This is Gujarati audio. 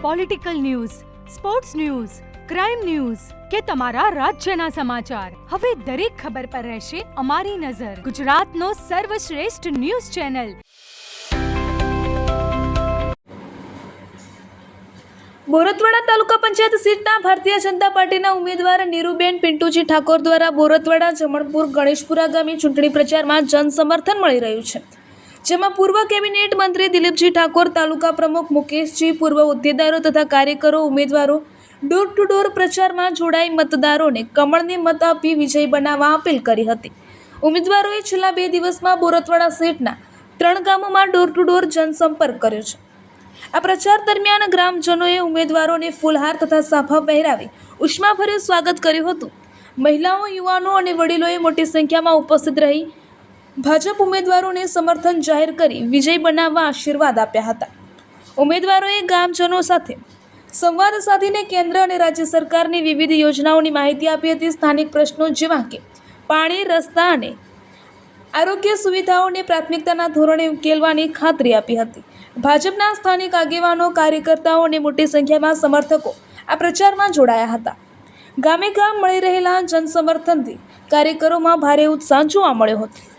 Political news, sports news, crime news કે તમારા રાજ્યના સમાચાર, હવે દરેક ખબર પર રહેશે અમારી નજર. ગુજરાતનો સર્વશ્રેષ્ઠ ન્યૂઝ ચેનલ. બોરતવાડા તાલુકા પંચાયત સીટના ભારતીય જનતા પાર્ટીના ઉમેદવાર નીરુબેન પિન્ટુજી ઠાકોર દ્વારા બોરતવાડા, જમણપુર, ગણેશપુરા ગામે ચૂંટણી પ્રચારમાં જનસમર્થન મળી રહ્યું છે, જેમાં પૂર્વ કેબિનેટ મંત્રી દિલીપજી ઠાકોર, તાલુકા પ્રમુખ મુકેશજી, પૂર્વ હોદ્દેદારો તથા કાર્યકરો, ઉમેદવારો ડોર ટુ ડોર પ્રચારમાં જોડાઈ મતદારોને કમળને મત આપી વિજય બનાવવા અપીલ કરી હતી. ઉમેદવારોએ છેલ્લા 2 દિવસમાં બોરતવાડા સીટના 3 ગામોમાં ડોર ટુ ડોર જનસંપર્ક કર્યો છે. આ પ્રચાર દરમિયાન ગ્રામજનોએ ઉમેદવારોને ફૂલહાર તથા સાફા પહેરાવી ઉષ્માભર્યું સ્વાગત કર્યું હતું. મહિલાઓ, યુવાનો અને વડીલોએ મોટી સંખ્યામાં ઉપસ્થિત રહી ભાજપ ઉમેદવારોને સમર્થન જાહેર કરી વિજય બનાવવા આશીર્વાદ આપ્યા હતા. ઉમેદવારોએ ગામજનો સાથે સંવાદ સાધીને કેન્દ્ર અને રાજ્ય સરકારની વિવિધ યોજનાઓની માહિતી આપી હતી. સ્થાનિક પ્રશ્નો જેવા કે પાણી, રસ્તા અને આરોગ્ય સુવિધાઓને પ્રાથમિકતાના ધોરણે ઉકેલવાની ખાતરી આપી હતી. ભાજપના સ્થાનિક આગેવાનો, કાર્યકર્તાઓ અને મોટી સંખ્યામાં સમર્થકો આ પ્રચારમાં જોડાયા હતા. ગામે ગામ મળી રહેલા જનસમર્થનથી કાર્યકરોમાં ભારે ઉત્સાહ જોવા મળ્યો હતો.